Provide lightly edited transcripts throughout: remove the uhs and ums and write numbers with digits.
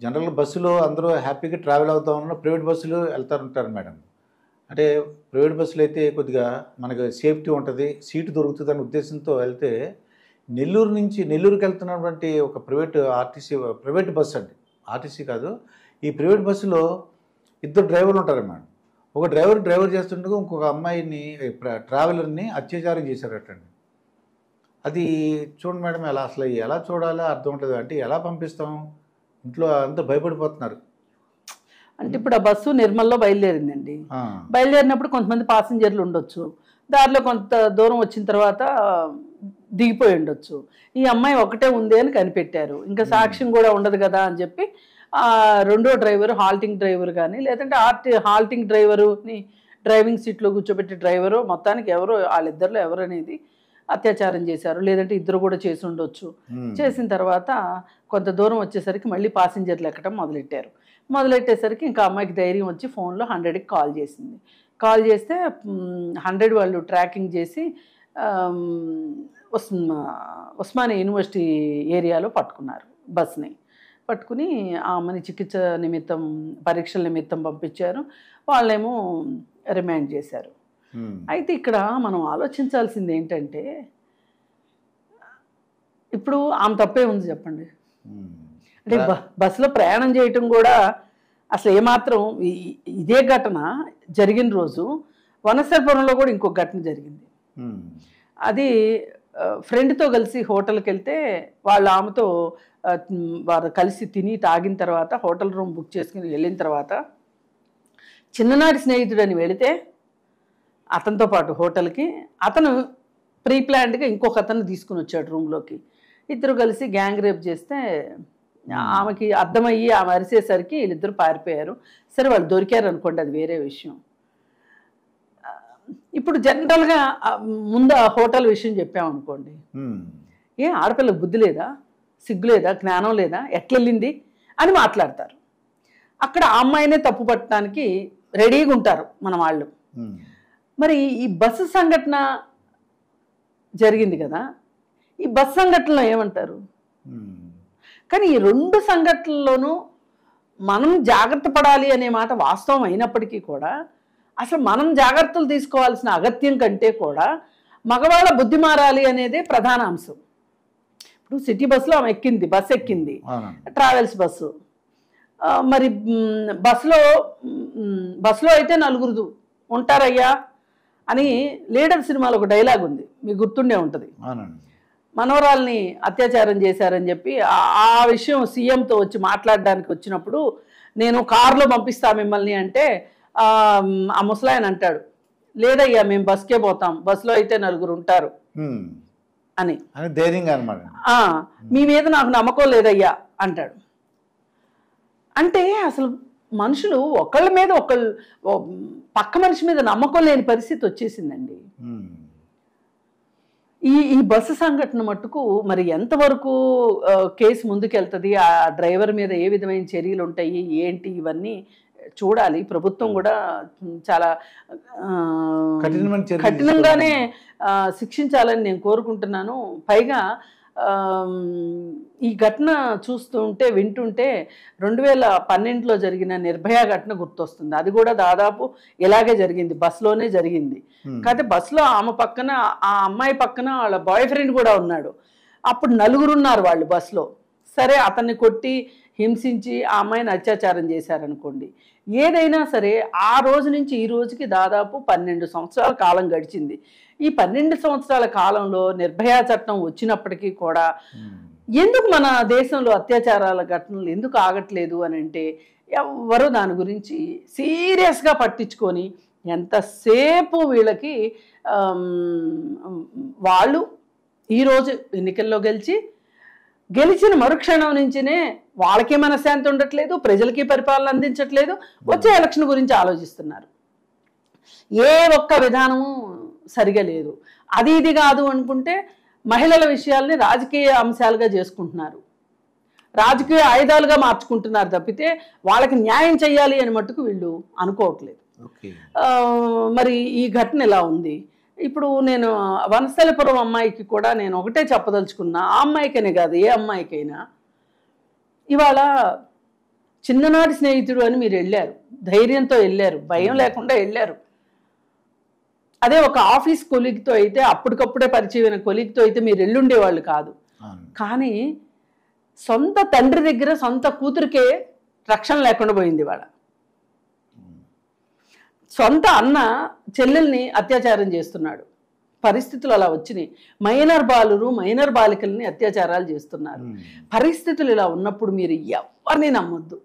General బస్సులో అందరూ హ్యాపీగా ట్రావెల్ అవుతా ఉన్నా ప్రైవేట్ బస్సులు వెళ్తారు మేడం. అంటే ప్రైవేట్ బస్సులు అయితే కొద్దిగా మనకు సేఫ్టీ ఉంటుంది, సీటు దొరుకుతుంది అనే ఉద్దేశంతో వెళ్తే నెల్లూరుకి వెళ్తున్నటువంటి ఒక ప్రైవేట్ బస్సు అండి, ఆర్టీసీ కాదు. ఈ ప్రైవేట్ బస్సులో ఇద్దరు డ్రైవర్లు ఉంటారు మేడం. ఒక డ్రైవర్ చేస్తుండగా ఇంకొక అమ్మాయిని ట్రావెలర్ని అత్యాచారం చేశారటండి. అది చూడండి మేడం, అసలు ఎలా చూడాలో అర్థం ఉంటుంది. అంటే ఎలా పంపిస్తాం, ఇంట్లో అంతా భయపడిపోతున్నారు. అంటే ఇప్పుడు ఆ బస్సు నిర్మల్లో బయలుదేరిందండి. బయలుదేరినప్పుడు కొంతమంది పాసింజర్లు ఉండొచ్చు, దారిలో కొంత దూరం వచ్చిన తర్వాత దిగిపోయి ఉండొచ్చు. ఈ అమ్మాయి ఒకటే ఉంది అని కనిపెట్టారు, ఇంకా సాక్ష్యం కూడా ఉండదు కదా అని చెప్పి రెండో డ్రైవర్, హాల్టింగ్ డ్రైవర్ కానీ లేదంటే హాల్టింగ్ డ్రైవరుని డ్రైవింగ్ సీట్లో కూర్చోబెట్టే డ్రైవరు, మొత్తానికి ఎవరో వాళ్ళిద్దరిలో ఎవరు అనేది అత్యాచారం చేశారు, లేదంటే ఇద్దరు కూడా చేసి ఉండొచ్చు. చేసిన తర్వాత కొంత దూరం వచ్చేసరికి మళ్ళీ పాసింజర్లు ఎక్కడం మొదలెట్టేసరికి ఇంకా అమ్మాయికి ధైర్యం వచ్చి ఫోన్లో 100కి కాల్ చేసింది. కాల్ చేస్తే 100 వాళ్ళు ట్రాకింగ్ చేసి ఉస్మానియా యూనివర్సిటీ ఏరియాలో పట్టుకున్నారు. బస్ని పట్టుకుని ఆ అమ్మని చికిత్స నిమిత్తం, పరీక్షల నిమిత్తం పంపించారు. వాళ్ళేమో రిమాండ్ చేశారు. అయితే ఇక్కడ మనం ఆలోచించాల్సింది ఏంటంటే, ఇప్పుడు ఆమె తప్పే ఉంది చెప్పండి. అంటే బస్సులో ప్రయాణం చేయటం కూడా అసలు ఏమాత్రం, ఇదే ఘటన జరిగిన రోజు వనస్థలపురంలో కూడా ఇంకొక ఘటన జరిగింది. అది ఫ్రెండ్తో కలిసి హోటల్కి వెళ్తే వాళ్ళ ఆమెతో వారు కలిసి తిని తాగిన తర్వాత హోటల్ రూమ్ బుక్ చేసుకుని వెళ్ళిన తర్వాత చిన్ననాటి స్నేహితుడని వెళితే అతనితో పాటు హోటల్కి అతను ప్రీ ప్లాన్డ్గా ఇంకొక అతను తీసుకుని వచ్చాడు రూమ్లోకి. ఇద్దరు కలిసి గ్యాంగ్ రేప్ చేస్తే ఆమెకి అర్థమయ్యి ఆమె అరిసేసరికి వీళ్ళిద్దరు పారిపోయారు. సరే వాళ్ళు దొరికారు అనుకోండి, అది వేరే విషయం. ఇప్పుడు జనరల్గా ముందు ఆ హోటల్ విషయం చెప్పామనుకోండి, ఏ ఆడపిల్లకి బుద్ధి లేదా, సిగ్గు లేదా, జ్ఞానం లేదా, ఎట్లెళ్ళింది అని మాట్లాడతారు. అక్కడ ఆ అమ్మాయినే తప్పు పట్టడానికి రెడీగా ఉంటారు మన వాళ్ళు. మరి ఈ బస్సు సంఘటన జరిగింది కదా, ఈ బస్సు సంఘటనలో ఏమంటారు? కానీ ఈ రెండు సంఘటనల్లోనూ మనం జాగ్రత్త పడాలి అనే మాట వాస్తవం అయినప్పటికీ కూడా అసలు మనం జాగ్రత్తలు తీసుకోవాల్సిన అగత్యం కంటే కూడా మగవాళ్ళ బుద్ధి మారాలి అనేదే ప్రధాన అంశం. ఇప్పుడు సిటీ బస్సులో ఆమె బస్సు ఎక్కింది, ట్రావెల్స్ బస్సు. మరి బస్సులో అయితే 4 ఉంటారయ్యా అని లీడర్ సినిమాలో ఒక డైలాగ్ ఉంది, మీకు గుర్తుండే ఉంటుంది. మనవరాల్ని అత్యాచారం చేశారని చెప్పి ఆ విషయం సీఎంతో వచ్చి మాట్లాడడానికి వచ్చినప్పుడు నేను కారులో పంపిస్తా మిమ్మల్ని అంటే ఆ ముసలాయన అంటాడు, లేదయ్యా మేము బస్కే పోతాం, బస్సులో అయితే 4 ఉంటారు అని ధైర్యంగా అన్నమాట. మీ మీద నాకు నమ్మకం లేదయ్యా అంటాడు. అంటే అసలు మనుషులు ఒకళ్ళ మీద ఒకళ్ళు, పక్క మనిషి మీద నమ్మకం లేని పరిస్థితి వచ్చేసిందండి. ఈ బస్సు సంఘటన మట్టుకు మరి ఎంతవరకు కేసు ముందుకెళ్తుంది, ఆ డ్రైవర్ మీద ఏ విధమైన చర్యలు ఉంటాయి ఏంటి, ఇవన్నీ చూడాలి. ప్రభుత్వం కూడా చాలా కఠినంగానే శిక్షించాలని నేను కోరుకుంటున్నాను. పైగా ఈ ఘటన చూస్తుంటే వింటుంటే 2012లో జరిగిన నిర్భయ ఘటన గుర్తొస్తుంది. అది కూడా దాదాపు ఇలాగే జరిగింది, బస్సులోనే జరిగింది. కాకపోతే బస్సులో ఆమె పక్కన, ఆ అమ్మాయి పక్కన వాళ్ళ బాయ్ ఫ్రెండ్ కూడా ఉన్నాడు. అప్పుడు 4 ఉన్నారు వాళ్ళు బస్సులో. సరే అతన్ని కొట్టి హింసించి ఆ అమ్మాయిని అత్యాచారం చేశారనుకోండి, ఏదైనా సరే ఆ రోజు నుంచి ఈ రోజుకి దాదాపు 12 సంవత్సరాల కాలం గడిచింది. ఈ 12 సంవత్సరాల కాలంలో నిర్భయ చట్టం వచ్చినప్పటికీ కూడా ఎందుకు మన దేశంలో అత్యాచారాల ఘటనలు ఎందుకు ఆగట్లేదు అని అంటే, ఎవరు దాని గురించి సీరియస్గా పట్టించుకొని ఎంతసేపు వీళ్ళకి వాళ్ళు ఈరోజు ఎన్నికల్లో గెలిచిన మరుక్షణం నుంచినే వాళ్ళకి మనశ్శాంతి ఉండట్లేదు, ప్రజలకి పరిపాలన అందించట్లేదు, వచ్చే ఎలక్షన్ గురించి ఆలోచిస్తున్నారు. ఏ ఒక్క విధానము సరిగా లేదు. అది ఇది కాదు అనుకుంటే మహిళల విషయాల్ని రాజకీయ అంశాలుగా చేసుకుంటున్నారు, రాజకీయ ఆయుధాలుగా మార్చుకుంటున్నారు తప్పితే వాళ్ళకి న్యాయం చేయాలి అని మట్టుకు వీళ్ళు అనుకోవట్లేదు. మరి ఈ ఘటన ఎలా ఉంది? ఇప్పుడు నేను వనస్థలపురం అమ్మాయికి కూడా నేను ఒకటే చెప్పదలుచుకున్నా, ఆ అమ్మాయికనే కాదు ఏ అమ్మాయికైనా, ఇవాళ చిన్ననాటి స్నేహితుడు అని మీరు వెళ్ళారు, ధైర్యంతో వెళ్ళారు, భయం లేకుండా వెళ్ళారు. అదే ఒక ఆఫీస్ కొలీగ్తో అయితే, అప్పటికప్పుడే పరిచయమైన కొలీగ్తో అయితే మీరు వెళ్ళుండేవాళ్ళు కాదు. కానీ సొంత తండ్రి దగ్గర సొంత కూతురికే రక్షణ లేకుండా పోయింది వాళ్ళ. సొంత అన్న చెల్లెల్ని అత్యాచారం చేస్తున్నాడు. పరిస్థితులు అలా వచ్చినాయి. మైనర్ బాలురు మైనర్ బాలికల్ని అత్యాచారాలు చేస్తున్నారు. పరిస్థితులు ఇలా ఉన్నప్పుడు మీరు ఎవరిని నమ్మొద్దు.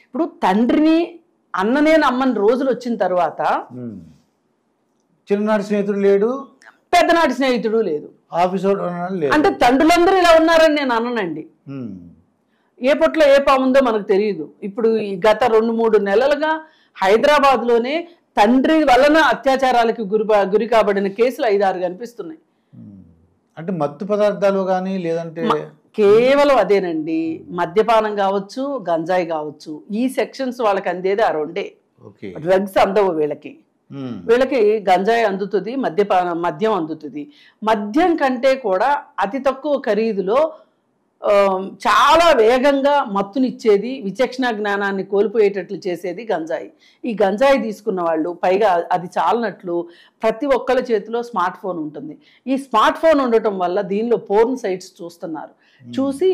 ఇప్పుడు తండ్రిని అన్ననే నమ్మని రోజులు వచ్చిన తర్వాత చిన్ననాటి స్నేహితుడు లేడు, పెద్దనాటి స్నేహితుడు లేదు, ఆఫీసు అంటే తండ్రులందరూ ఇలా ఉన్నారని నేను అన్నానండి. ఏ పొట్లో ఏ పాముందో మనకు తెలియదు. ఇప్పుడు ఈ గత 2-3 నెలలుగా హైదరాబాద్లోనే తండ్రి వలన అత్యాచారాలకు గురి కాబడిన కేసులు 5-6 కనిపిస్తున్నాయి. అంటే మత్తు పదార్థాలు కానీ లేదంటే కేవలం అదేనండి. మద్యపానం కావచ్చు, గంజాయి కావచ్చు, ఈ సెక్షన్స్ వాళ్ళకి అందేది ఆ రెండే. డ్రగ్స్ అందవు వీళ్ళకి. వీళ్ళకి గంజాయి అందుతుంది, మద్యం అందుతుంది. మద్యం కంటే కూడా అతి తక్కువ ఖరీదులో చాలా వేగంగా మత్తునిచ్చేది, విచక్షణ జ్ఞానాన్ని కోల్పోయేటట్లు చేసేది గంజాయి. ఈ గంజాయి తీసుకున్న వాళ్ళు పైగా అది చాలనట్లు ప్రతి ఒక్కళ్ళ చేతిలో స్మార్ట్ ఫోన్ ఉంటుంది. ఈ స్మార్ట్ ఫోన్ ఉండటం వల్ల దీనిలో పోర్న్ సైట్స్ చూస్తున్నారు. చూసి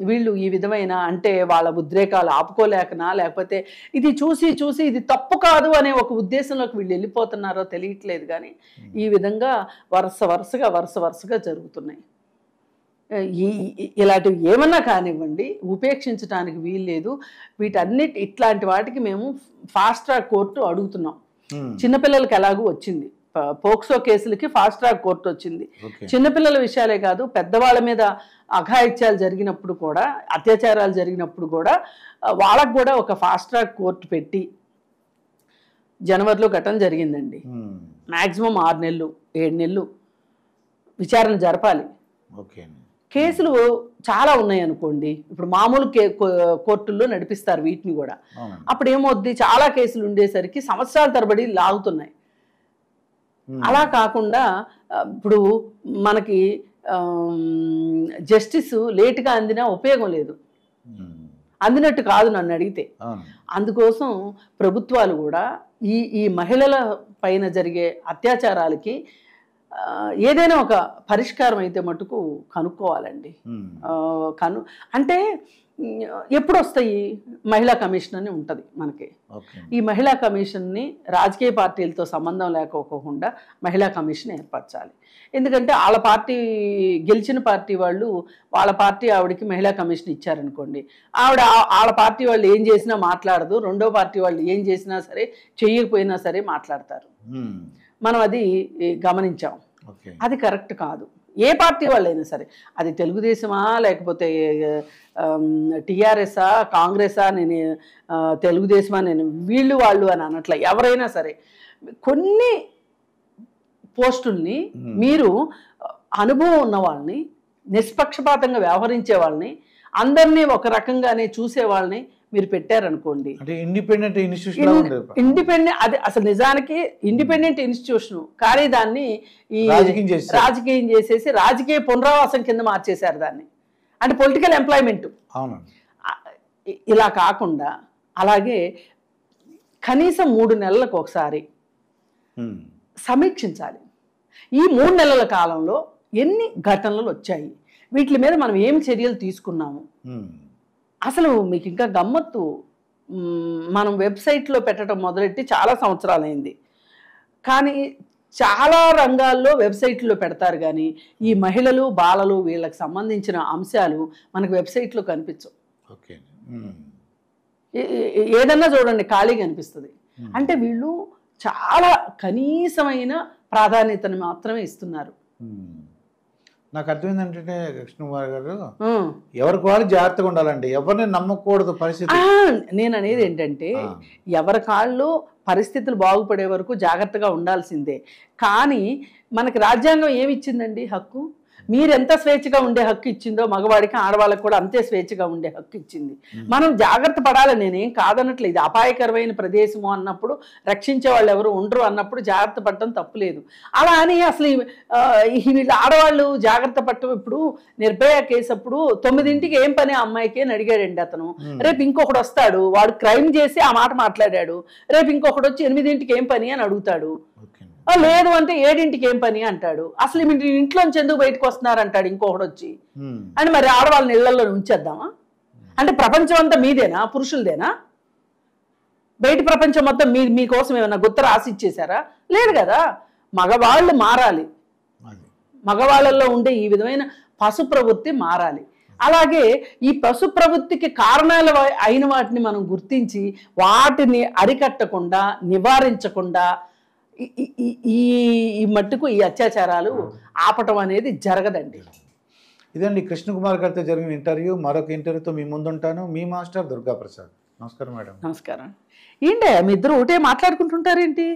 వీళ్ళు ఈ విధమైన అంటే వాళ్ళ ఉద్రేకాలు ఆపుకోలేకనా, లేకపోతే ఇది చూసి చూసి ఇది తప్పు కాదు అనే ఒక ఉద్దేశంలోకి వీళ్ళు వెళ్ళిపోతున్నారో తెలియట్లేదు. కానీ ఈ విధంగా వరుసగా జరుగుతున్నాయి. ఇలాంటివి ఏమన్నా కానివ్వండి, ఉపేక్షించడానికి వీల్లేదు. ఇట్లాంటి వాటికి మేము ఫాస్ట్ ట్రాక్ కోర్టు అడుగుతున్నాం. చిన్నపిల్లలకి ఎలాగూ వచ్చింది, పోక్సో కేసులకి ఫాస్ట్ ట్రాక్ కోర్టు వచ్చింది. చిన్నపిల్లల విషయాలే కాదు, పెద్దవాళ్ళ మీద అఘాయిత్యాలు జరిగినప్పుడు కూడా, అత్యాచారాలు జరిగినప్పుడు కూడా వాళ్ళకు కూడా ఒక ఫాస్ట్ ట్రాక్ కోర్టు పెట్టి జనవరిలో ఘటన జరిగిందండి. మ్యాక్సిమం 6 నెలలు 7 నెలలు విచారణ జరపాలి. కేసులు చాలా ఉన్నాయి అనుకోండి, ఇప్పుడు మామూలు కోర్టుల్లో నడిపిస్తారు వీటిని కూడా. అప్పుడు ఏమవుద్ది, చాలా కేసులు ఉండేసరికి సంవత్సరాల తరబడి లాగుతున్నాయి. అలా కాకుండా ఇప్పుడు మనకి జస్టిస్ లేటుగా అందినా ఉపయోగం లేదు, అందినట్టు కాదు నన్ను అడిగితే. అందుకోసం ప్రభుత్వాలు కూడా ఈ మహిళల పైన జరిగే అత్యాచారాలకి ఏదైనా ఒక పరిష్కారం అయితే మటుకు కనుక్కోవాలండి. అంటే ఎప్పుడు వస్తాయి, మహిళా కమిషన్ అని ఉంటుంది మనకి. ఈ మహిళా కమిషన్ని రాజకీయ పార్టీలతో సంబంధం లేకోకుండా మహిళా కమిషన్ ఏర్పరచాలి. ఎందుకంటే వాళ్ళ పార్టీ గెలిచిన పార్టీ వాళ్ళు వాళ్ళ పార్టీ ఆవిడకి మహిళా కమిషన్ ఇచ్చారనుకోండి, వాళ్ళ పార్టీ వాళ్ళు ఏం చేసినా మాట్లాడదు, రెండో పార్టీ వాళ్ళు ఏం చేసినా సరే చెయ్యకపోయినా సరే మాట్లాడతారు. మనం అది గమనించాం. అది కరెక్ట్ కాదు. ఏ పార్టీ వాళ్ళైనా సరే, అది తెలుగుదేశమా లేకపోతే టీఆర్ఎస్ఆ కాంగ్రెసా, నేను తెలుగుదేశమా, నేను వీళ్ళు వాళ్ళు అని అనట్లే, ఎవరైనా సరే కొన్ని పోస్టుల్ని మీరు అనుభవం ఉన్న వాళ్ళని, నిష్పక్షపాతంగా వ్యవహరించే వాళ్ళని, అందరినీ ఒక రకంగానే చూసే వాళ్ళని మీరు పెట్టారనుకోండి, ఇండిపెండెంట్, అది అసలు నిజానికి ఇండిపెండెంట్ ఇన్స్టిట్యూషన్, కానీ దాన్ని ఈ రాజకీయం చేసేసి రాజకీయ పునరావాసం కింద మార్చేశారు దాన్ని. అంటే పొలిటికల్ ఎంప్లాయ్మెంట్. ఇలా కాకుండా అలాగే కనీసం 3 నెలలకు ఒకసారి సమీక్షించాలి. ఈ 3 నెలల కాలంలో ఎన్ని ఘటనలు వచ్చాయి, వీటి మీద మనం ఏం చర్యలు తీసుకున్నాము. అసలు మీకు ఇంకా గమ్మత్తు, మనం వెబ్సైట్లో పెట్టడం మొదలెట్టి చాలా సంవత్సరాలైంది, కానీ చాలా రంగాల్లో వెబ్సైట్లో పెడతారు, కానీ ఈ మహిళలు బాలలు వీళ్ళకి సంబంధించిన అంశాలు మనకు వెబ్సైట్లో కనిపించవు. ఏదన్నా చూడండి ఖాళీగా అనిపిస్తుంది. అంటే వీళ్ళు చాలా కనీసమైన ప్రాధాన్యతను మాత్రమే ఇస్తున్నారు. నాకు అర్థమైంది ఏంటంటే కృష్ణకుమార్ గారు, ఎవరికి వాళ్ళు జాగ్రత్తగా ఉండాలండి, ఎవరిని నమ్మకూడదు పరిస్థితి. నేను అనేది ఏంటంటే ఎవరి కాళ్ళు పరిస్థితులు బాగుపడే వరకు జాగ్రత్తగా ఉండాల్సిందే. కానీ మనకి రాజ్యాంగం ఏమిచ్చిందండి హక్కు? మీరెంత స్వేచ్ఛగా ఉండే హక్కు ఇచ్చిందో మగవాడికి ఆడవాళ్ళకి కూడా అంతే స్వేచ్ఛగా ఉండే హక్కు ఇచ్చింది. మనం జాగ్రత్త పడాలి, నేనేం కాదనట్లేదు. ఇది అపాయకరమైన ప్రదేశము అన్నప్పుడు, రక్షించే వాళ్ళు ఎవరు ఉండరు అన్నప్పుడు జాగ్రత్త పడటం తప్పులేదు. అలా అని అసలు వీళ్ళు ఆడవాళ్ళు జాగ్రత్త పడటం, ఇప్పుడు నిర్భయ కేసు అప్పుడు 9ంటికి ఏం పని ఆ అమ్మాయికి అని అడిగాడండి అతను. రేపు ఇంకొకడు వస్తాడు, వాడు క్రైమ్ చేసి ఆ మాట మాట్లాడాడు, రేపు ఇంకొకడు వచ్చి 8ంటికి ఏం పని అని అడుగుతాడు. లేదు అంటే 7ంటికి ఏం పని అంటాడు. అసలు మీరు ఇంట్లోంచి ఎందుకు బయటకు వస్తున్నారంటాడు ఇంకొకడు వచ్చి. అని మరి ఆడవాళ్ళని ఇళ్లలో ఉంచేద్దామా? అంటే ప్రపంచం అంతా మీదేనా, పురుషులదేనా? బయట ప్రపంచం మొత్తం మీకోసం ఏమైనా గుత్త రాసి ఇచ్చేసారా? లేదు కదా. మగవాళ్ళు మారాలి, మగవాళ్ళల్లో ఉండే ఈ విధమైన పశు ప్రవృత్తి మారాలి. అలాగే ఈ పశు ప్రవృత్తికి కారణాలు అయిన వాటిని మనం గుర్తించి వాటిని అరికట్టకుండా, నివారించకుండా ఈ మట్టుకు ఈ అత్యాచారాలు ఆపటం అనేది జరగదండి. ఇదండి కృష్ణకుమార్ గారితో జరిగిన ఇంటర్వ్యూ. మరొక ఇంటర్వ్యూతో మీ ముందుంటాను. మీ మాస్టర్ దుర్గాప్రసాద్. నమస్కారం మేడం. నమస్కారం. ఏంటి మీ ఇద్దరు ఒకటే మాట్లాడుకుంటుంటారేంటి?